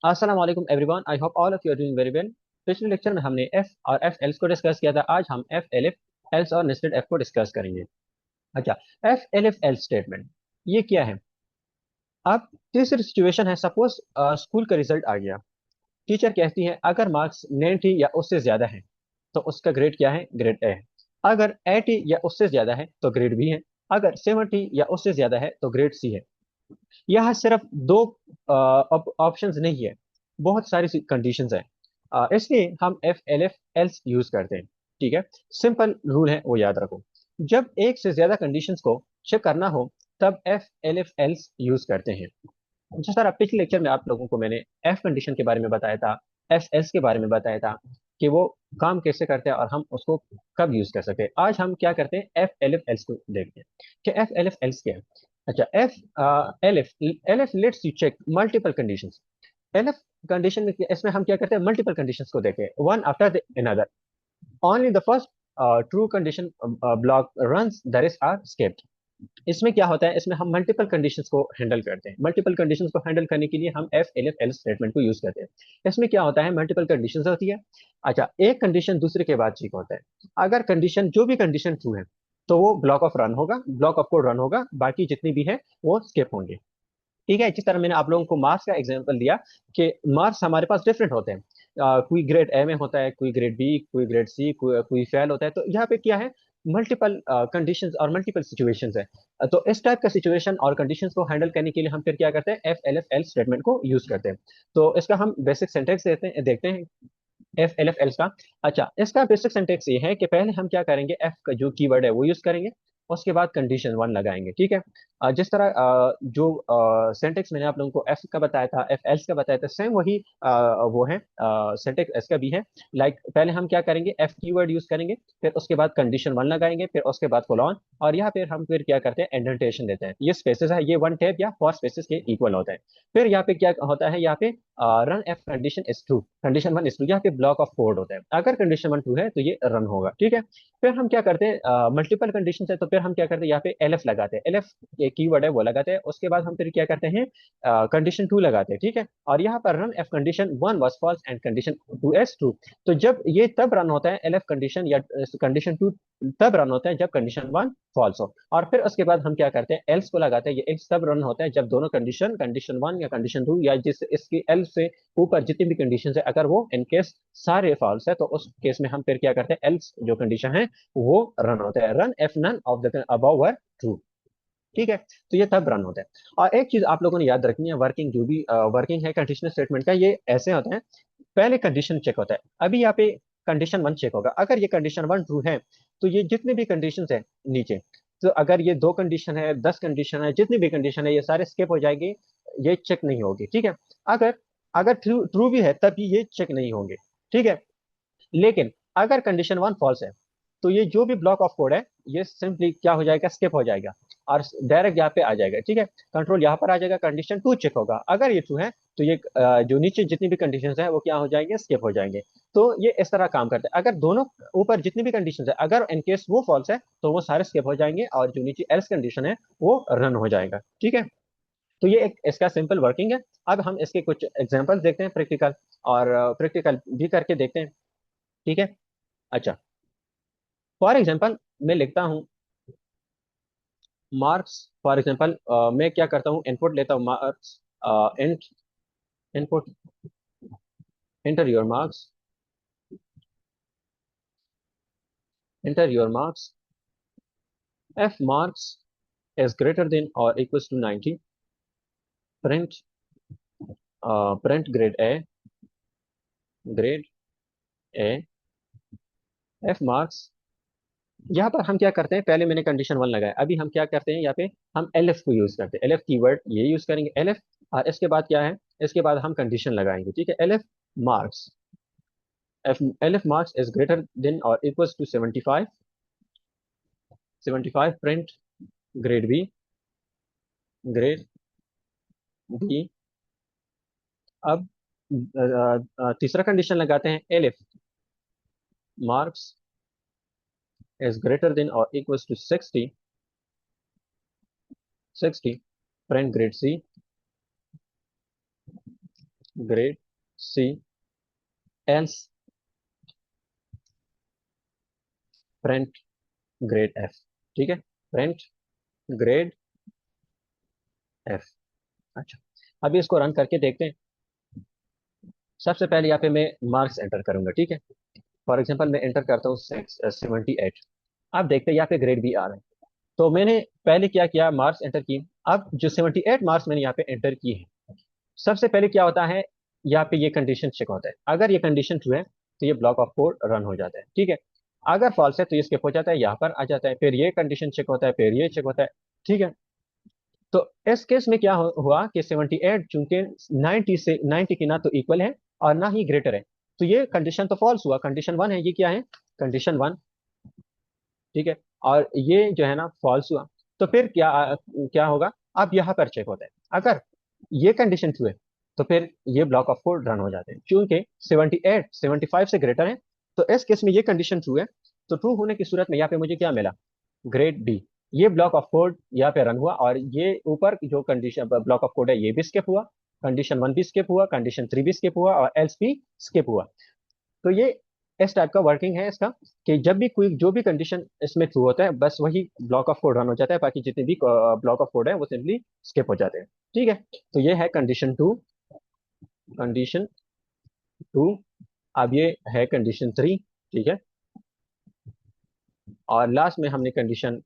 अस्सलाम वालेकुम everyone, I hope all of you are doing very well. पिछले lecture में हमने एफ और एफ एल्स को डिस्कस किया था। आज हम एफ एल एफ एल्स और नेस्टेड एफ को डिस्कस करेंगे। अच्छा, if elif else statement ये क्या है? अब तीसरी सिचुएशन है, सपोज स्कूल का रिजल्ट आ गया। टीचर कहती है अगर मार्क्स 90 या उससे ज्यादा है तो उसका ग्रेड क्या है? ग्रेड ए है। अगर 80 या उससे ज्यादा है तो ग्रेड बी है। अगर 70 या उससे ज्यादा है तो ग्रेड सी है। यहाँ सिर्फ दो ऑप्शंस नहीं है, बहुत सारी कंडीशंस हैं। इसलिए हम F elif else use करते हैं। ठीक है, सिंपल रूल है वो याद रखो। जब एक से ज्यादा कंडीशंस को चेक करना हो तब F elif else use करते हैं। जिस तरह पिछले लेक्चर में आप लोगों को मैंने एफ कंडीशन के बारे में बताया था, एफ एल्स के बारे में बताया था कि वो काम कैसे करते हैं और हम उसको कब यूज कर सकते हैं। आज हम क्या करते हैं, एफ एल एफ एल्स को देखते हैं कि एफ एल एफ एल्स क्या है। अच्छा, if elif elif let's you check multiple conditions. Elif condition में इसमें हम क्या करते हैं, मल्टीपल कंडीशंस को देखते हैं, one after the another. Only the first true condition block runs the rest are skipped. इसमें क्या होता है, इसमें हम मल्टीपल कंडीशंस को हैंडल करते हैं। मल्टीपल कंडीशंस को हैंडल करने के लिए हम F elif L statement को यूज करते हैं। इसमें क्या होता है, मल्टीपल कंडीशंस होती है। अच्छा, एक कंडीशन दूसरे के बाद चेक होता है। अगर कंडीशन जो भी कंडीशन ट्रू है तो वो ब्लॉक ऑफ रन होगा, ब्लॉक ऑफ कोड रन होगा, बाकी जितनी भी है वो स्किप होंगे। ठीक है, जिस तरह मैंने आप लोगों को मार्क्स का एग्जांपल दिया कि मार्क्स हमारे पास डिफरेंट होते हैं। कोई ग्रेड ए में होता है, कोई ग्रेड बी, कोई ग्रेड सी, कोई फेल होता है। तो यहाँ पे क्या है, मल्टीपल कंडीशंस और मल्टीपल सिचुएशंस है। तो इस टाइप का सिचुएशन और कंडीशंस को हैंडल करने के लिए हम फिर क्या करते हैं, F elif L statement को यूज करते हैं। तो इसका हम बेसिक सेंटेक्स देखते हैं एफ एल एफ एल्स का। अच्छा, इसका बेसिक सिंटेक्स ये है कि पहले हम क्या करेंगे, एफ का जो कीवर्ड है वो यूज करेंगे, उसके बाद कंडीशन वन लगाएंगे। ठीक है, जिस तरह जो सिंटेक्स मैंने आप लोगों को एफ का बताया था, एफ एल्स का बताया था, सेम वही वो है सिंटेक्स एस का भी है। पहले हम क्या करेंगे, एफ कीवर्ड यूज करेंगे, फिर उसके बाद कंडीशन वन लगाएंगे, फिर उसके बाद कोलन, और यहाँ फिर हम फिर क्या करते हैं, इंडेंटेशन देते हैं। ये स्पेसेस है, ये वन टैब या फोर स्पेसेस के इक्वल होता है। फिर यहाँ पे क्या होता है, यहाँ पे run if condition is true, condition one is true, यहाँ पे ब्लॉक ऑफ कोड होता है। अगर कंडीशन वन ट्रू है तो ये रन होगा। ठीक है, फिर हम क्या करते हैं, मल्टीपल कंडीशन है तो फिर हम क्या करते हैं, यहाँ पे एल एफ लगाते हैं, एल एफ की वर्ड है वो लगाते हैं। उसके बाद हम फिर क्या करते हैं, कंडीशन टू लगाते हैं। ठीक है, और यहाँ पर run if condition one was false and condition two is true. तो जब ये तब रन होता है एल एफ कंडीशन या कंडीशन टू, तब रन होता है जब कंडीशन वन फॉल्स हो। और फिर उसके बाद हम क्या करते हैं, एल्स को लगाते हैं। ये एल्स तब रन होता है जब दोनों कंडीशन, कंडीशन वन या कंडीशन टू या जिस इसकी एल से ऊपर जितनी भी कंडीशन है, अगर वो इन केस सारे फॉल्स है तो उस केस में हम फिर क्या करते हैं, एल्स जो कंडीशन है वो रन होता है, run if none of the above were true. ठीक है, तो ये तब रन होता है। और एक चीज आप लोगों ने याद रखनी है, वर्किंग जो भी वर्किंग है कंडीशनल स्टेटमेंट का, ये ऐसे होता है। पहले कंडीशन चेक होता है, अभी यहाँ पे कंडीशन वन चेक होगा। अगर ये कंडीशन वन ट्रू है तो ये जितने भी कंडीशन है नीचे, तो अगर ये दो कंडीशन है, 10 कंडीशन है, जितनी भी कंडीशन है, ये सारे स्किप हो जाएंगे, ये चेक नहीं होगी। ठीक है, अगर अगर ट्रू ट्रू भी है तब भी ये चेक नहीं होंगे। ठीक है, लेकिन अगर कंडीशन वन फॉल्स है तो ये जो भी ब्लॉक ऑफ कोड है ये सिंपली क्या हो जाएगा, स्किप हो जाएगा और डायरेक्ट यहाँ पे आ जाएगा। ठीक है, कंट्रोल यहाँ पर आ जाएगा, कंडीशन टू चेक होगा, अगर ये ट्रू है तो ये जो नीचे जितनी भी कंडीशन है वो क्या हो जाएंगे, स्किप हो जाएंगे। तो ये इस तरह काम करता है। अगर दोनों ऊपर जितनी भी कंडीशन है, अगर इनकेस वो फॉल्स है तो वो सारे स्किप हो जाएंगे और जो नीचे एल्स कंडीशन है वो रन हो जाएगा। ठीक है, तो ये एक इसका सिंपल वर्किंग है। अब हम इसके कुछ एग्जांपल्स देखते हैं प्रैक्टिकल, और प्रैक्टिकल भी करके देखते हैं। ठीक है, अच्छा, फॉर एग्जाम्पल मैं लिखता हूँ मार्क्स। फॉर एग्जाम्पल मैं क्या करता हूँ, इनपुट लेता हूँ marks, int input, enter your marks, enter your marks, if marks is greater than और equals to 90, print print grade A if marks. यहाँ पर हम क्या करते हैं, पहले मैंने कंडीशन वन लगाया, अभी हम क्या करते हैं, यहाँ पे हम एल एफ को यूज करते हैं, एल एफ कीवर्ड ये यूज करेंगे, एल एफ। और इसके बाद क्या है, इसके बाद हम कंडीशन लगाएंगे। ठीक है, L F marks, F LF marks is greater than or equals to 75, 75 print grade B, grade B। अब तीसरा कंडीशन लगाते हैं, LF marks is greater than or equals to 60, 60 print grade C, grade C else print grade F. ठीक है, print grade F. अच्छा, अभी इसको run करके देखते हैं। सबसे पहले यहाँ पे मैं मार्क्स एंटर करूंगा। ठीक है, फॉर एग्जांपल मैं एंटर करता हूँ 78। अब देखते हैं यहाँ पे ग्रेड भी आ रहा है। तो मैंने पहले क्या किया, मार्क्स एंटर की। अब जो 78 मार्क्स मैंने यहाँ पे एंटर किए हैं, सबसे पहले क्या होता है, यहाँ पे ये कंडीशन चेक होता है। अगर ये कंडीशन ट्रू है तो ये ब्लॉक ऑफ कोड रन हो जाता है। ठीक है, अगर फॉल्स है तो ये स्किप हो जाता है, यहाँ पर आ जाता है, फिर ये कंडीशन चेक होता है, फिर ये चेक होता है। ठीक है, तो इस केस में क्या हुआ कि 78 चूंकि 90 से 90 की ना तो इक्वल है और ना ही ग्रेटर है, तो ये कंडीशन तो फॉल्स हुआ। कंडीशन वन है, ये क्या है, कंडीशन वन। ठीक है, और ये जो है ना फॉल्स हुआ। तो फिर क्या होगा, अब यहाँ पर चेक होता है। अगर ये कंडीशन ट्रू है तो फिर ये ब्लॉक ऑफ कोड रन हो जाते हैं। चूंकि 78 75 से ग्रेटर है, तो इस केस में ये कंडीशन ट्रू है। तो ट्रू होने की सूरत में यहाँ पे मुझे क्या मिला, ग्रेड बी। ये ब्लॉक ऑफ कोड यहाँ पे रन हुआ और ये ऊपर जो कंडीशन ब्लॉक ऑफ कोड है ये भी स्किप हुआ, कंडीशन वन भी स्किप हुआ, कंडीशन थ्री भी स्किप हुआ और एल्स भी स्किप हुआ। तो ये इस टाइप का वर्किंग है इसका, कि जब भी कोई जो भी कंडीशन इसमें ट्रू होता है बस वही ब्लॉक ऑफ कोड रन हो जाता है, बाकी जितने भी ब्लॉक ऑफ कोड है वो सिंपली स्किप हो जाते हैं। ठीक है, तो ये है कंडीशन टू। Condition to. अब ये है कंडीशन थ्री। ठीक है, और लास्ट में हमने कंडीशन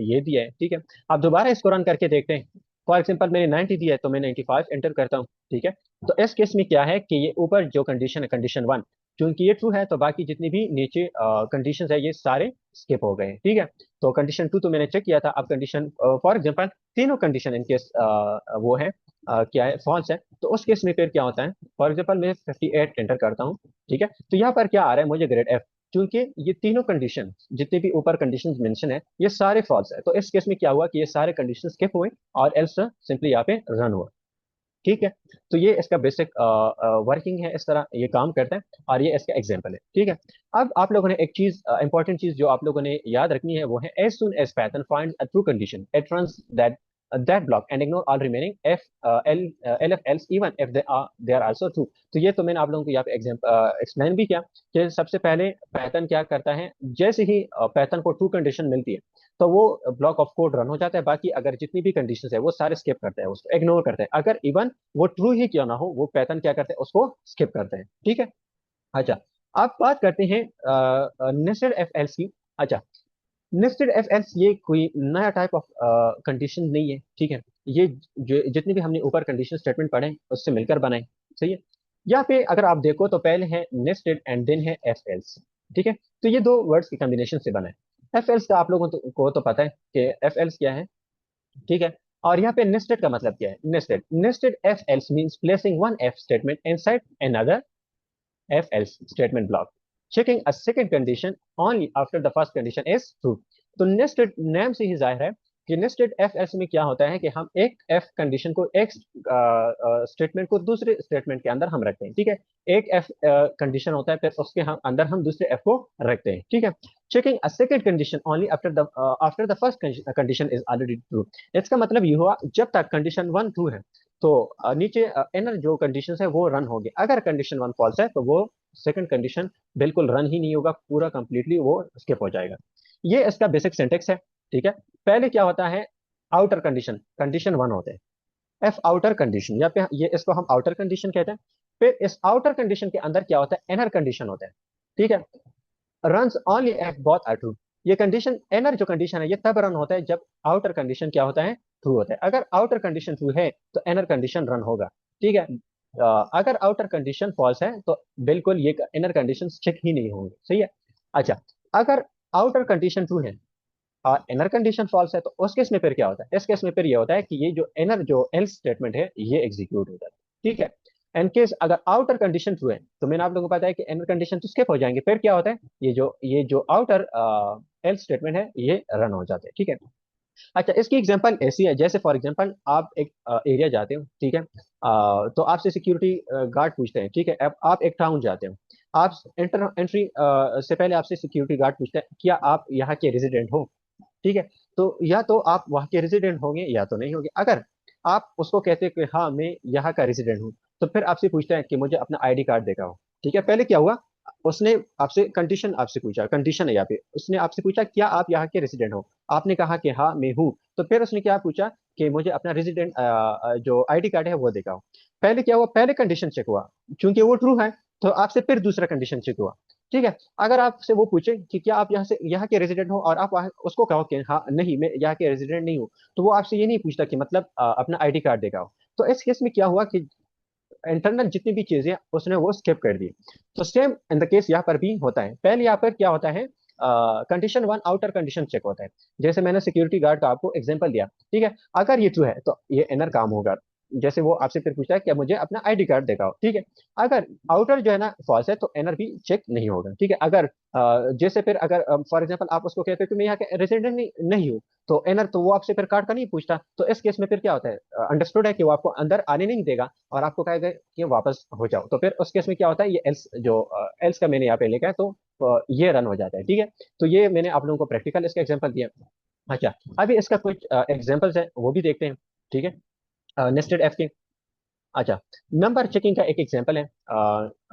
ये दिया है। ठीक है, अब दोबारा इसको रन करके देखते हैं। फॉर एग्जाम्पल मैंने 90 दिया है तो मैं 95 एंटर करता हूँ। ठीक है, तो इस केस में क्या है कि ये ऊपर जो कंडीशन है कंडीशन वन, क्योंकि ये ट्रू है तो बाकी जितनी भी नीचे कंडीशन है ये सारे स्किप हो गए हैं। ठीक है, तो कंडीशन टू तो मैंने चेक किया था। अब कंडीशन फॉर एग्जाम्पल तीनों कंडीशन इनकेस वो है क्या है, फॉल्स है, तो उस केस में फिर क्या होता है। फॉर एग्जाम्पल मैं 58 एंटर करता हूँ। ठीक है, तो यहाँ पर क्या आ रहा है, मुझे ग्रेड एफ। क्योंकि ये तीनों कंडीशन जितने भी ऊपर कंडीशंस मेंशन है ये सारे फॉल्स है, तो इस केस में क्या हुआ कि ये सारे कंडीशन स्किप हुए और एल्स सिंपली यहाँ पे रन हुआ। ठीक है, तो ये इसका बेसिक वर्किंग है, इस तरह ये काम करता है और ये इसका एग्जांपल है। ठीक है, अब आप लोगों ने एक चीज इंपॉर्टेंट चीज जो आप लोगों ने याद रखनी है वो है, as soon as pattern finds a true condition it runs that block and ignore all remaining if elif elif else even if they are also true. तो ये तो मैंने आप लोगों को यहाँ पे एक्सप्लेन भी किया कि सबसे पहले पैटर्न क्या करता है, जैसे ही पैटर्न को ट्रू कंडीशन मिलती है तो वो ब्लॉक ऑफ कोड रन हो जाता है, बाकी अगर जितनी भी कंडीशंस है वो सारे स्किप करते हैं, उसको इग्नोर करते हैं। अगर इवन वो ट्रू ही क्यों ना हो वो पैटर्न क्या करते हैं, उसको स्किप करते हैं। ठीक है, अच्छा, अब बात करते हैं नेस्टेड एफ एल्स की। अच्छा, नेस्टेड एफ एल्स ये कोई नया टाइप ऑफ कंडीशन नहीं है। ठीक है, ये जो जितने भी हमने ऊपर कंडीशन स्टेटमेंट पढ़े हैं, उससे मिलकर बनाए। सही है, यहाँ पे अगर आप देखो तो पहले है नेस्टेड एंड देन है एफ एल्स। ठीक है, तो ये दो वर्ड्स की कॉम्बिनेशन से बना है। एफ एल्स का आप लोगों को तो पता है कि एफ एल्स क्या है। ठीक है, और यहाँ पे नेस्टेड का मतलब क्या है, nested nested F else means placing one F statement inside another if else statement block, checking a second condition only after the first condition is true। तो नेस्टेड नेम से ही जाहिर है कि नेस्टेड एफ एस में क्या होता है कि हम एक एफ कंडीशन को एक स्टेटमेंट को दूसरे स्टेटमेंट के अंदर हम रखते हैं। ठीक है, एक एफ कंडीशन होता है फिर उसके हम अंदर हम दूसरे एफ को रखते हैं। ठीक है, checking a second condition only after the first condition is already true. इसका मतलब ये हुआ जब तक कंडीशन वन ट्रू है तो नीचे इनर जो कंडीशन है वो रन होंगे। अगर कंडीशन वन फॉल्स है तो वो सेकंड कंडीशन बिल्कुल रन ही नहीं होगा, पूरा कंप्लीटली वो स्किप हो जाएगा। ये इसका बेसिक सिंटेक्स है। ठीक है, पहले क्या होता है, आउटर कंडीशन कंडीशन वन होते हैं, एफ आउटर कंडीशन, या पे ये इसको हम आउटर कंडीशन कहते हैं। फिर इस आउटर कंडीशन के अंदर क्या होता है, इनर कंडीशन होता है। ठीक है, runs only if both are true. ये कंडीशन इनर जो कंडीशन है ये तब रन होता है जब आउटर कंडीशन क्या होता है, ट्रू होता है। अगर आउटर कंडीशन ट्रू है तो इनर कंडीशन रन होगा। ठीक है, अगर आउटर कंडीशन फॉल्स है तो बिल्कुल ये इनर कंडीशन चेक ही नहीं होंगे। सही है, अच्छा, अगर आउटर कंडीशन ट्रू है और इनर कंडीशन फॉल्स है तो उस केस में फिर क्या होता है, इस केस में फिर ये होता है कि ये जो इनर जो एल्स स्टेटमेंट है ये एग्जीक्यूट हो जाता है। ठीक है, इन केस अगर आउटर कंडीशन ट्रू है तो मैंने आप लोगों को पता है कि इनर कंडीशन तो स्किप हो जाएंगे, फिर क्या होता है, ये जो आउटर एल्स स्टेटमेंट है ये रन हो जाते हैं। ठीक है, अच्छा, इसकी एग्जांपल ऐसी है जैसे फॉर एग्जांपल आप एक एरिया जाते हो। ठीक है, तो आपसे सिक्योरिटी गार्ड पूछते हैं। ठीक है, अब आप एक टाउन जाते हो, आप एंट्री से पहले आपसे सिक्योरिटी गार्ड पूछते हैं क्या आप यहाँ के रेजिडेंट हो। ठीक है, तो या तो आप वहाँ के रेजिडेंट होंगे या तो नहीं होंगे। अगर आप उसको कहते हैं कि हाँ मैं यहाँ का रेजिडेंट हूँ, तो फिर आपसे पूछता है कि मुझे अपना आईडी कार्ड दिखाओ। ठीक है, पहले क्या हुआ, उसने आपसे कंडीशन आपसे पूछा, कंडीशन है यहाँ पे, उसने आपसे पूछा क्या आप यहाँ के रेसिडेंट हो, आपने कहा कि हाँ मैं हूँ। तो फिर उसने क्या पूछा कि मुझे अपना रेजिडेंट जो आईडी कार्ड है वो दिखाओ। पहले क्या हुआ, पहले कंडीशन चेक हुआ, क्योंकि वो ट्रू है तो आपसे फिर दूसरा कंडीशन चेक हुआ। ठीक है, अगर आपसे वो पूछे कि क्या आप यहाँ के रेजिडेंट हो, और आप उसको कहो कि हाँ नहीं मैं यहाँ के रेजिडेंट नहीं हूँ, तो वो आपसे ये नहीं पूछता कि मतलब अपना आईडी कार्ड दिखाओ। तो इस केस में क्या हुआ कि इंटरनल जितनी भी चीजें उसने वो स्किप कर दी। तो सेम इन द केस यहाँ पर भी होता है। पहले यहाँ पर क्या होता है, condition one outer condition check होता है। जैसे मैंने सिक्योरिटी गार्ड का आपको एग्जांपल दिया, ठीक है, अगर ये ट्रू है तो ये इनर काम होगा। जैसे वो आपसे फिर पूछता है कि मुझे अपना आईडी कार्ड दिखाओ, ठीक है, अगर आउटर जो है ना फॉल्स है तो इनर भी चेक नहीं होगा। ठीक है, अगर जैसे फिर अगर फॉर एग्जांपल आप उसको कहते हो कि मैं यहाँ के रेजिडेंट नहीं हूँ, तो इनर तो वो आपसे फिर कार्ड का नहीं पूछता। तो इस केस में फिर क्या होता है, अंडरस्टूड है कि वो आपको अंदर आने नहीं देगा और आपको कहेगा कि वापस हो जाओ। तो फिर उस केस में क्या होता है, ये एल्स जो एल्स का मैंने यहाँ पे लिखा है, तो ये रन हो जाता है। ठीक है, तो ये मैंने आप लोगों को प्रैक्टिकल इसका एग्जांपल दिया। अच्छा, अभी इसका कुछ एग्जांपल्स है वो भी देखते हैं। ठीक है, नेस्टेड एफ के। अच्छा, नंबर चेकिंग का एक एग्जांपल है।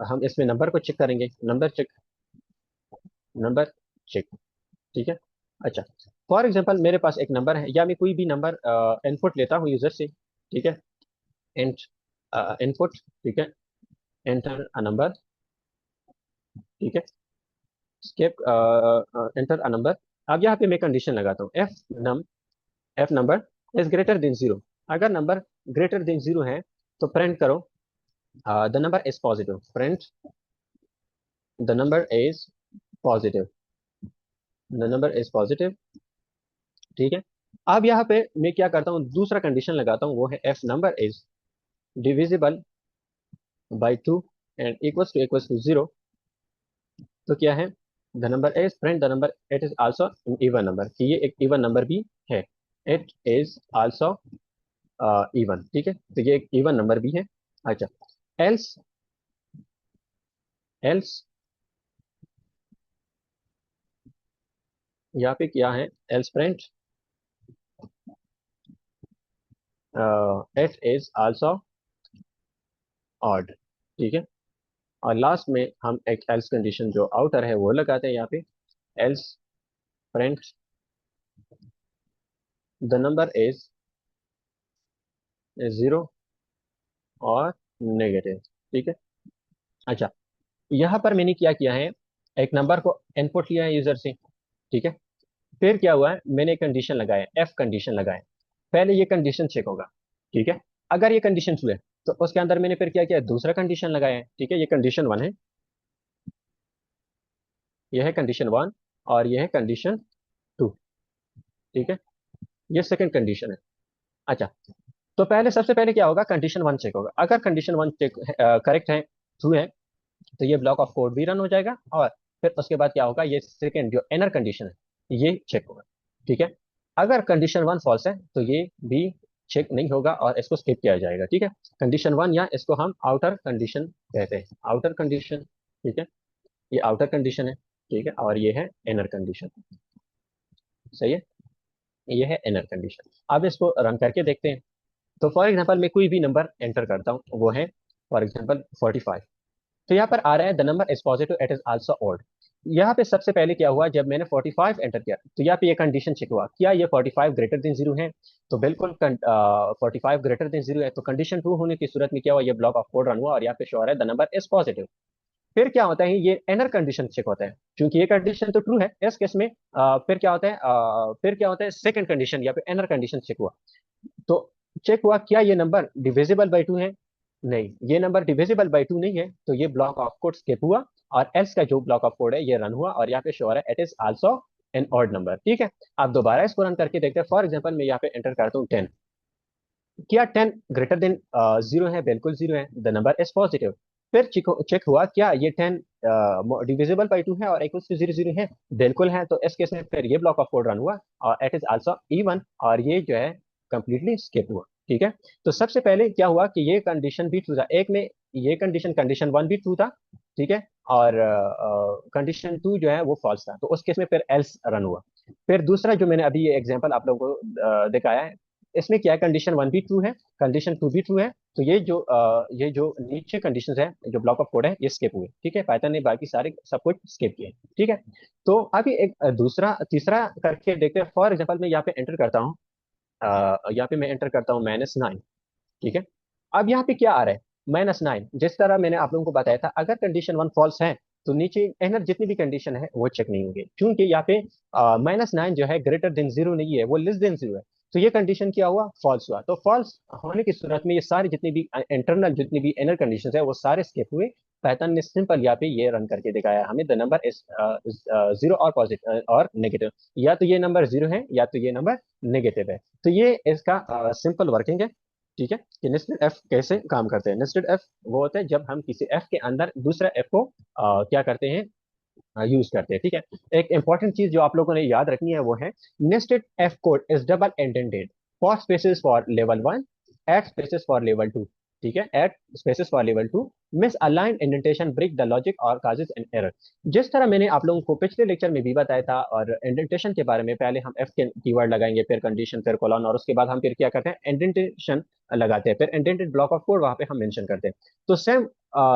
हम इसमें नंबर को चेक करेंगे, नंबर चेक, नंबर चेक। ठीक है, अच्छा, फॉर एग्जांपल मेरे पास एक नंबर है, या मैं कोई भी नंबर इनपुट लेता हूँ यूजर से। ठीक है, इंट इनपुट, ठीक है, एंटर अ नंबर, ठीक है, स्केप एंटर अ नंबर। अब यहाँ पे मैं कंडीशन लगाता हूँ, F number is greater than zero. अगर नंबर ग्रेटर देन जीरो है तो प्रिंट करो the number is positive, print the number is positive, the number is positive. ठीक है, अब यहाँ पे मैं क्या करता हूँ, दूसरा कंडीशन लगाता हूँ, वो है if number is divisible by two and equals to zero. तो क्या है, the number is print the number it is also even number, कि ये एक इवन नंबर भी है, इट इज आल्सो इवन। ठीक है, तो ये एक इवन नंबर भी है। अच्छा, एल्स, एल्स यहाँ पे क्या है, else print it is also odd. ठीक है, और लास्ट में हम एक एल्स कंडीशन जो आउटर है वो लगाते हैं यहाँ पे, else print the number is zero और नेगेटिव। ठीक है, अच्छा, यहाँ पर मैंने क्या किया है, एक नंबर को इनपुट लिया है यूजर से। ठीक है, फिर क्या हुआ है, मैंने कंडीशन लगाया, एफ कंडीशन लगाया। पहले ये कंडीशन चेक होगा। ठीक है, अगर ये कंडीशन ट्रू है तो उसके अंदर मैंने फिर क्या किया, दूसरा कंडीशन लगाया है। ठीक है, ये कंडीशन वन है, ये है कंडीशन वन, और ये है कंडीशन टू। ठीक है, ये सेकंड कंडीशन है। अच्छा, तो पहले सबसे पहले क्या होगा, कंडीशन वन चेक होगा। अगर कंडीशन वन चेक करेक्ट है, ट्रू है, तो ये ब्लॉक ऑफ कोड भी रन हो जाएगा, और फिर उसके बाद क्या होगा, ये सेकंड जो इनर कंडीशन है ये चेक होगा। ठीक है, अगर कंडीशन वन फॉल्स है तो ये भी चेक नहीं होगा और इसको स्किप किया जाएगा। ठीक है, कंडीशन वन, या इसको हम आउटर कंडीशन कहते हैं, आउटर कंडीशन। ठीक है, ये आउटर कंडीशन है। ठीक है, और ये है इनर कंडीशन। सही है, ये है इनर कंडीशन। अब इसको रन करके देखते हैं। तो फॉर एग्जाम्पल मैं कोई भी नंबर एंटर करता हूँ, वो है फॉर एग्जाम्पल 45। तो यहाँ पर आ रहा है the number is positive it is also odd. यहाँ पे सबसे पहले क्या हुआ, जब मैंने 45 एंटर किया तो यहाँ पे ये कंडीशन चेक हुआ, क्या ये 45 ग्रेटर देन जीरो है। तो बिल्कुल 45 ग्रेटर देन जीरो है, तो कंडीशन ट्रू होने की सूरत में क्या हुआ, ये ब्लॉक ऑफ कोड रन हुआ और यहाँ पे शो है द नंबर इज पॉजिटिव। फिर क्या होता है, ये इनर कंडीशन चेक होता है, क्योंकि ये कंडीशन तो ट्रू है इस केस में। फिर क्या होता है, फिर क्या होता है, सेकंड कंडीशन या फिर इनर कंडीशन चेक हुआ। तो चेक हुआ क्या ये नंबर डिविजिबल बाई टू है, नहीं ये नंबर डिविजिबल बाई टू नहीं है, तो ये ब्लॉक ऑफ कोड स्किप हुआ, और एल्स का जो ब्लॉक ऑफ कोड है ये रन हुआ, और यहाँ पे शो है it is also an odd number. ठीक है, आप दोबारा इसको रन करके देखते हैं। फॉर एग्जाम्पल मैं यहाँ पे एंटर करता हूँ 10, क्या 10 ग्रेटर देन जीरो है, बिल्कुल जीरो है, द नंबर इज पॉजिटिव। फिर चेक हुआ क्या ये 10 डिविजिबल बाई टू है और इक्वल टू जीरो जीरो है, बिल्कुल है, तो इस केस में फिर ये ब्लॉक ऑफ कोड रन हुआ और इट इज आल्सो इवन, और ये जो है कंप्लीटली स्किप हुआ। ठीक है, तो सबसे पहले क्या हुआ कि ये कंडीशन भी ट्रू था, एक में ये कंडीशन कंडीशन वन भी ट्रू था। ठीक है, और कंडीशन टू जो है वो फॉल्स था, तो उस केस में फिर एल्स रन हुआ। फिर दूसरा जो मैंने अभी ये एग्जांपल आप लोगों को दिखाया है, इसमें क्या है, कंडीशन वन भी ट्रू है, कंडीशन टू भी ट्रू है, तो ये जो नीचे कंडीशंस है, जो ब्लॉक ऑफ कोड है, ये स्किप हुए। ठीक है, पाइथन ने बाकी सारे सब कुछ स्किप किए। ठीक है, तो अभी एक दूसरा तीसरा करके देखते हैं। फॉर एग्जाम्पल मैं यहाँ पे एंटर करता हूँ, यहाँ पे मैं एंटर करता हूँ -9। ठीक है, अब यहाँ पे क्या आ रहा है, -9। जिस तरह मैंने आप लोगों को बताया था, अगर कंडीशन वन फॉल्स है तो नीचे इनर जितनी भी कंडीशन है वो चेक नहीं होंगे, क्योंकि यहाँ पे -9 जो है ग्रेटर देन जीरो नहीं है, वो लेस देन जीरो है। तो ये कंडीशन क्या हुआ, फॉल्स हुआ। तो फॉल्स होने की सूरत में ये सारी जितनी भी इंटरनल जितनी भी इनर कंडीशन है वो सारे स्किप हुए। पैटर्न ने सिंपल यहाँ पे ये रन करके दिखाया हमें, द नंबर इज जीरो और पॉजिटिव और नेगेटिव, या तो ये नंबर जीरो है या तो ये नंबर नेगेटिव है। तो ये इसका सिंपल वर्किंग है। ठीक है, कि नेस्टेड एफ कैसे काम करते हैं। नेस्टेड एफ वो होता है जब हम किसी एफ के अंदर दूसरा एफ को क्या करते हैं, यूज करते हैं। ठीक है, एक इंपॉर्टेंट चीज जो आप लोगों ने याद रखनी है वो है, nested if code is double indented, four spaces for level one, eight spaces for level two. ठीक है, eight spaces for level two, misalign indentation break the logic और काजेस एन एरर। जिस तरह मैंने आप लोगों को पिछले लेक्चर में भी बताया था, और इंडेंटेशन के बारे में, पहले हम एफ के कीवर्ड लगाएंगे, फिर कंडीशन, फिर कोलन, और उसके बाद हम फिर क्या करते हैं, इंडेंटेशन लगाते हैं, फिर इंडेंटेड ब्लॉक ऑफ कोड वहां पे हम मेंशन करते हैं। तो सेम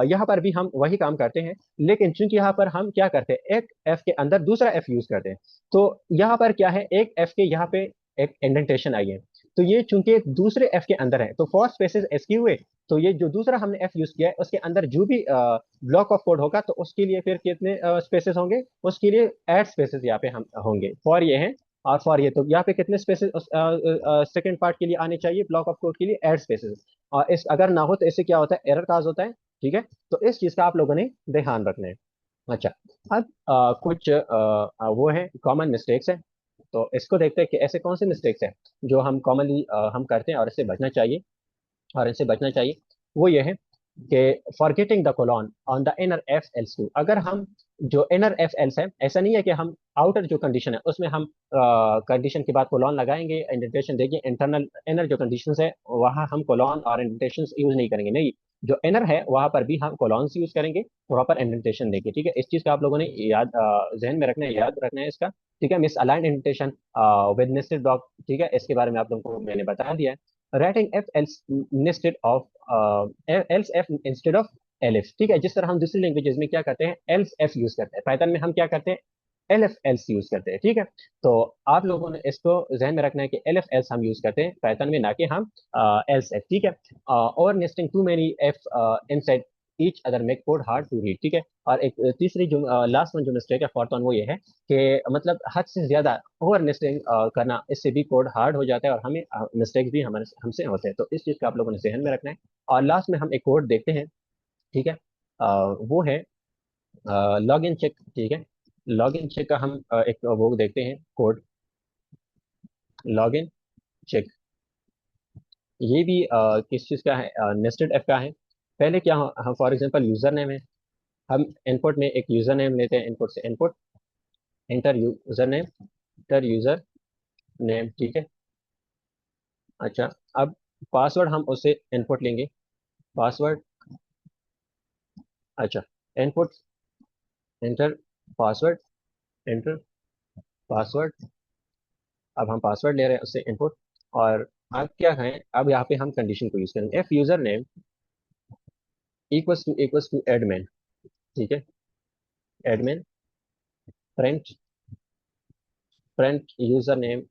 यहाँ पर भी हम वही काम करते हैं, लेकिन चूंकि यहाँ पर हम क्या करते हैं, एक एफ के अंदर दूसरा एफ यूज करते हैं। तो यहाँ पर क्या है, एक एफ के यहाँ पे एक इंडेंटेशन आई है, तो ये चूंकि एक दूसरे एफ के अंदर है, तो फॉर स्पेसेस एसक्यू हुए, तो ये जो दूसरा हमने एफ यूज किया है उसके अंदर जो भी ब्लॉक ऑफ कोड होगा, तो उसके लिए फिर कितने स्पेसेस होंगे, उसके लिए ऐड स्पेसेस यहाँ पे हम होंगे। फॉर ये है और फॉर ये, तो यहाँ पे कितने स्पेसेस सेकंड पार्ट के लिए आने चाहिए, ब्लॉक ऑफ कोड के लिए ऐड स्पेसेस। और इस अगर ना हो तो इससे क्या होता है, एरर काज होता है। ठीक है, तो इस चीज का आप लोगों ने ध्यान रखना है। अच्छा, अब कुछ वो है कॉमन मिस्टेक्स है, तो इसको देखते हैं कि ऐसे कौन से मिस्टेक्स हैं जो हम कॉमनली हम करते हैं और इससे बचना चाहिए, और इनसे बचना चाहिए। वो ये है कि forgetting the colon on the inner if else too. अगर हम जो इनर एफ एल्स है, ऐसा नहीं है कि हम आउटर जो कंडीशन है उसमें हम कंडीशन के बाद कोलॉन लगाएंगे, इंडेंटेशन देंगे, इंटरनल इनर जो कंडीशन है वहां हम कोलॉन और इंडेंटेशन यूज नहीं करेंगे, नहीं। जो इनर है वहां पर भी हम कोलॉन्स यूज करेंगे, वहां पर इंडेंटेशन देंगे। ठीक है, इस चीज का आप लोगों ने याद जहन में रखना है, याद रखना है इसका। ठीक है, miss aligned indentation with nested block, ठीक है, इसके बारे में आप लोगों को मैंने बता दिया है। Writing F else nested of else F instead of elif. ठीक है, जिस तरह हम दूसरी लैंग्वेजेस में क्या करते हैं, एल्स एफ यूज करते हैं, पाइथन में हम क्या करते हैं, एल एफ एल्स यूज करते हैं। ठीक है, तो आप लोगों ने इसको जहन में रखना है कि एल एफ एल्स हम यूज करते हैं पाइथन में, ना कि हम एल्स एफ। ठीक है, और nesting too many if inside each other make code hard to read. ठीक है, और एक तीसरी जो लास्ट वन जो मिस्टेक है, फोर्थ वन, वो ये है कि मतलब हद से ज्यादा ओवर नेस्टिंग करना, इससे भी कोड हार्ड हो जाता है और हमें मिस्टेक्स भी हमारे हमसे होते हैं। तो इस चीज का आप लोगों ने जहन में रखना है। और लास्ट में हम एक कोड देखते हैं। ठीक है, वो है लॉग इन चेक। ठीक है, लॉग इन चेक का हम एक वो देखते हैं कोड, लॉग इन चेक। ये भी किस चीज का है, नेस्टेड एफ का है। पहले क्या हम फॉर एग्जांपल यूजर नेम है, हम इनपुट में एक यूजर नेम लेते हैं, इनपुट से input, enter user name, enter user name. ठीक है, अच्छा, अब पासवर्ड हम उससे इनपुट लेंगे, पासवर्ड। अच्छा, input, enter password, enter password. अब हम पासवर्ड ले रहे हैं उससे इनपुट, और अब क्या है, अब यहाँ पे हम कंडीशन को यूज करेंगे, if user name equals to admin. ठीक है, admin, print, print user name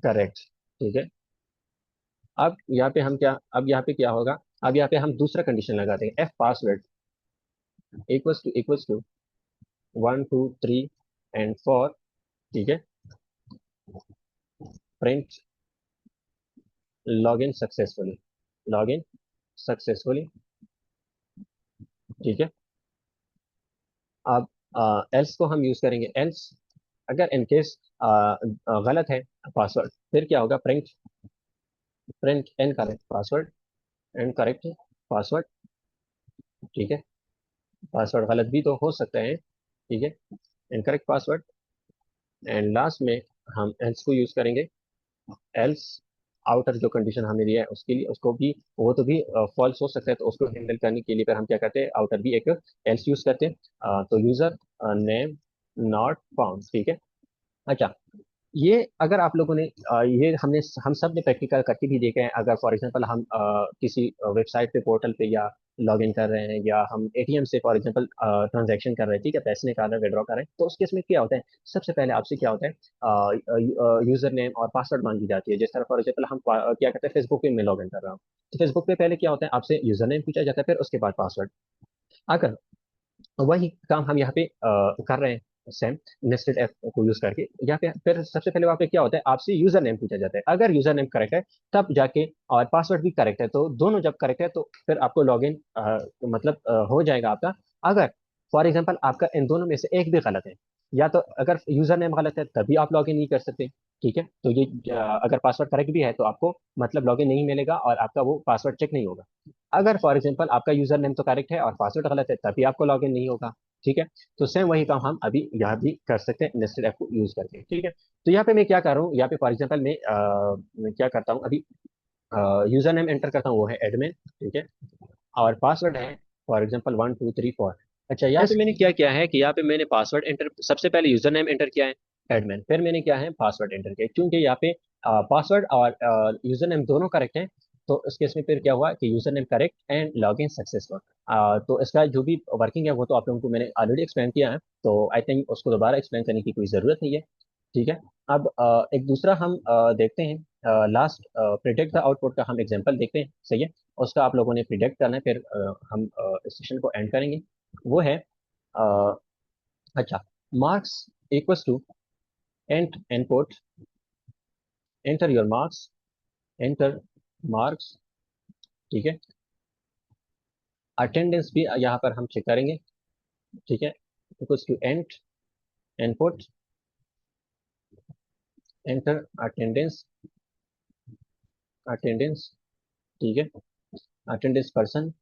correct. ठीक है, अब यहाँ पे हम क्या, अब यहाँ पे क्या होगा, अब यहाँ पे हम दूसरा कंडीशन लगाते हैं, if password equals to 1 2 3 and 4। ठीक है, print login successfully, login successfully. ठीक है, अब एल्स को हम यूज करेंगे, एल्स अगर इन केस गलत है पासवर्ड, फिर क्या होगा, print, print incorrect password, incorrect password. ठीक है, पासवर्ड गलत भी तो हो सकता है। ठीक है, इनकरेक्ट पासवर्ड। एंड लास्ट में हम एल्स को यूज करेंगे, एल्स आउटर जो कंडीशन हमने दिया है उसके लिए, उसको भी, वो तो भी फॉल्स हो सकता है, तो उसको हैंडल करने के लिए फिर हम क्या करते हैं, आउटर भी एक एल्स यूज करते हैं। तो यूजर नेम नॉट फाउंड। ठीक है, अच्छा, ये अगर आप लोगों ने ये हम सब ने प्रैक्टिकल करके भी देखे हैं। अगर फॉर एग्जांपल हम किसी वेबसाइट पे, पोर्टल पे या लॉग इन कर रहे हैं, या हम एटीएम से फॉर एग्जांपल ट्रांजैक्शन कर रहे हैं, ठीक है, पैसे निकाल रहे हैं, विड्रॉ कर रहे हैं, तो उस केस में क्या होता है, सबसे पहले आपसे क्या होता है, यूजर नेम और पासवर्ड मांगी जाती है। जिस तरह फॉर एग्जांपल हम क्या करते हैं, फेसबुक पे मैं लॉग इन कर रहा हूँ, तो फेसबुक पे पहले क्या होता है, आपसे यूजर नेम पूछा जाता है, फिर उसके बाद पासवर्ड। अगर वही काम हम यहाँ पे कर रहे हैं सेम नेस्टेड एफ को यूज करके, यहाँ पे फिर सबसे पहले वहाँ पे क्या होता है, आपसे यूजर नेम पूछा जाता है। अगर यूजर नेम करेक्ट है तब जाके, और पासवर्ड भी करेक्ट है, तो दोनों जब करेक्ट है तो फिर आपको लॉग इन मतलब हो जाएगा आपका। अगर फॉर एग्जाम्पल आपका इन दोनों में से एक भी गलत है, या तो अगर यूजर नेम गलत है तभी आप लॉग इन नहीं कर सकते, ठीक है, तो ये अगर पासवर्ड करेक्ट भी है तो आपको मतलब लॉग इन नहीं मिलेगा और आपका वो पासवर्ड चेक नहीं होगा। अगर फॉर एग्जाम्पल आपका यूजर नेम तो करेक्ट है और पासवर्ड गलत है तभी आपको लॉगिन नहीं होगा, ठीक है। तो सेम वही काम हम अभी यहाँ भी कर सकते हैं नेस्टेड ऐप को यूज करके, ठीक है। तो यहाँ पे मैं क्या कर रहा हूँ, यहाँ पे फॉर एग्जाम्पल मैं क्या करता हूँ अभी, यूजर नेम एंटर करता हूँ, वो है एडमिन, ठीक है, और पासवर्ड है फॉर एग्जाम्पल 1 2 3 4। अच्छा, यहाँ पे मैंने क्या किया है कि यहाँ पे मैंने पासवर्ड एंटर, सबसे पहले यूजर नेम एंटर किया है एडमिन, फिर मैंने क्या है पासवर्ड एंटर किया, क्योंकि यहाँ पे पासवर्ड और यूजर नेम दोनों करेक्ट हैं। तो इस केस में फिर क्या हुआ कि user name correct and log in successful. तो इसका जो भी वर्किंग है वो तो आप लोगों को मैंने ऑलरेडी एक्सप्लेन किया है, तो आई थिंक उसको दोबारा एक्सप्लेन करने की कोई ज़रूरत नहीं है, ठीक है। अब एक दूसरा हम देखते हैं, लास्ट प्रिडिक्ट द आउटपुट का हम एग्जांपल देखते हैं, सही है। उसका आप लोगों ने प्रिडिक्ट करना है, फिर हम इस सेशन को एंड करेंगे। वो है अ, अच्छा, marks equals to int input, enter your marks, enter marks, ठीक है। अटेंडेंस भी यहाँ पर हम चेक करेंगे, ठीक है, equals to int input, enter attendance, attendance, ठीक है, अटेंडेंस पर्सन,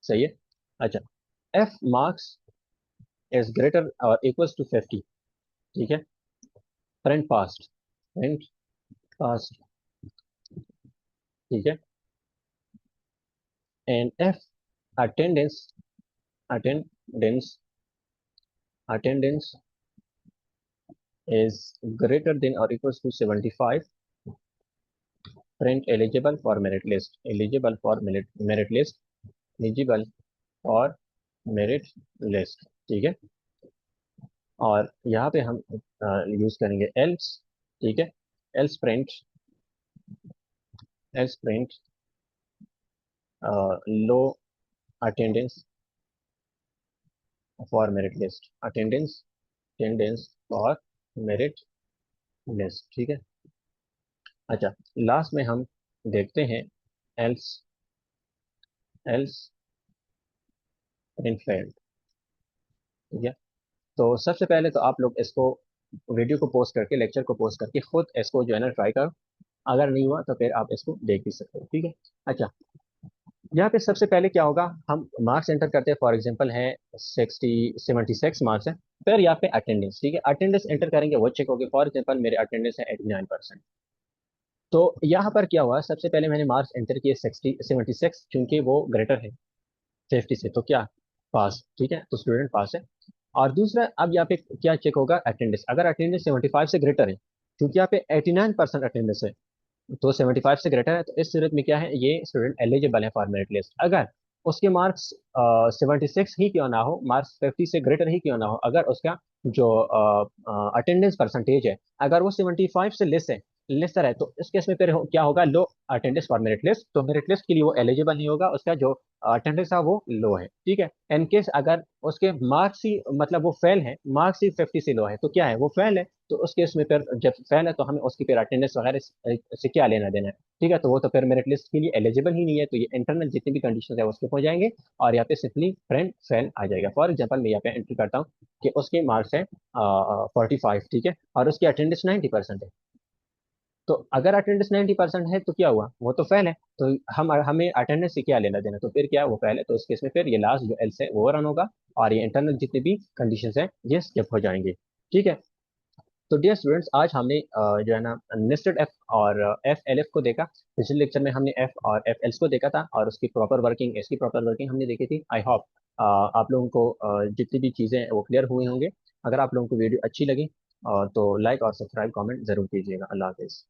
सही है। अच्छा, एफ मार्क्स इज ग्रेटर और इक्वल्स टू 50, ठीक है, फ्रंट पास्ट, फ्रंट पास्ट, ठीक है, and if attendance, attendance, attendance is greater than or equals to 75, print eligible for merit list, eligible for merit list, eligible for merit list, ठीक है। और यहाँ पे हम यूज करेंगे else, ठीक है, else print, else print low attendance for merit list, attendance, attendance for merit list, ठीक है। अच्छा, लास्ट में हम देखते हैं else, else print failed, ठीक है। तो सबसे पहले तो आप लोग इसको, वीडियो को पोस्ट करके, लेक्चर को पोस्ट करके खुद इसको जो है ना ट्राई करो। अगर नहीं हुआ तो फिर आप इसको देख भी सकते हो, ठीक है। अच्छा, यहाँ पे सबसे पहले क्या होगा, हम मार्क्स एंटर करते हैं, फॉर एग्जांपल है 76 मार्क्स है। फिर यहाँ पे अटेंडेंस, ठीक है, अटेंडेंस एंटर करेंगे, वो चेक होगी, फॉर एग्जांपल मेरे अटेंडेंस है 89%। तो यहाँ पर क्या हुआ, सबसे पहले मैंने मार्क्स एंटर किए 76, क्योंकि वो ग्रेटर है 50 से, तो क्या पास, ठीक है, तो स्टूडेंट पास है। और दूसरा, अब यहाँ पे क्या चेक होगा, अटेंडेंस, अगर अटेंडेंस 75 से ग्रेटर है, क्योंकि यहाँ पे 89% अटेंडेंस है, तो 75 से ग्रेटर है, तो इस सूरत में क्या है, ये स्टूडेंट एलिजिबल है फॉर मेरिट लिस्ट। अगर उसके मार्क्स 76 ही क्यों ना हो, मार्क्स 50 से ग्रेटर ही क्यों ना हो, अगर उसका जो अटेंडेंस परसेंटेज है, अगर वो 75 से लेसर है, तो इस केस में फिर क्या होगा, लो अटेंडेंस फॉर मेरिट लिस्ट, तो मेरिट लिस्ट के लिए वो एलिजिबल नहीं होगा, उसका जो अटेंडेंस है वो लो है, ठीक है। इन केस अगर उसके मार्क्स ही, मतलब वो फेल है, मार्क्स ही 50 से लो है, तो क्या है, वो फेल है। तो उस केस में फिर जब फेल है तो हमें उसकी फिर अटेंडेंस वगैरह से क्या लेना देना है, ठीक है, तो वो तो फिर मेरिट लिस्ट के लिए एलिजिबल ही नहीं है, तो ये इंटरनल जितनी भी कंडीशन है वो स्किप हो जाएंगे, और यहाँ पे सिंपली फ्रेंड फेल आ जाएगा। फॉर एग्जाम्पल मैं यहाँ पे एंट्री करता हूँ कि उसके मार्क्स है 45, ठीक है, और उसकी अटेंडेंस 90% है। तो अगर अटेंडेंस 90% है तो क्या हुआ, वो तो फेल है, तो हमें अटेंडेंस से क्या लेना देना, तो फिर क्या, वो फेल है, तो इस केस में फिर ये लास्ट जो एल्स है वो रन होगा, और ये इंटरनल जितने भी कंडीशंस हैं ये स्किप हो जाएंगे, ठीक है। तो डियर स्टूडेंट्स, आज हमने जो है ना नेस्टेड एफ और एफ एल एफ को देखा। पिछले लेक्चर में हमने एफ और एफ एल्स को देखा था, और उसकी प्रॉपर वर्किंग, इसकी प्रॉपर वर्किंग हमने देखी थी। आई होप आप लोगों को जितनी भी चीज़ें वो क्लियर हुई होंगे। अगर आप लोगों को वीडियो अच्छी लगी तो लाइक और सब्सक्राइब कमेंट जरूर कीजिएगा। अल्लाह हाफिज़।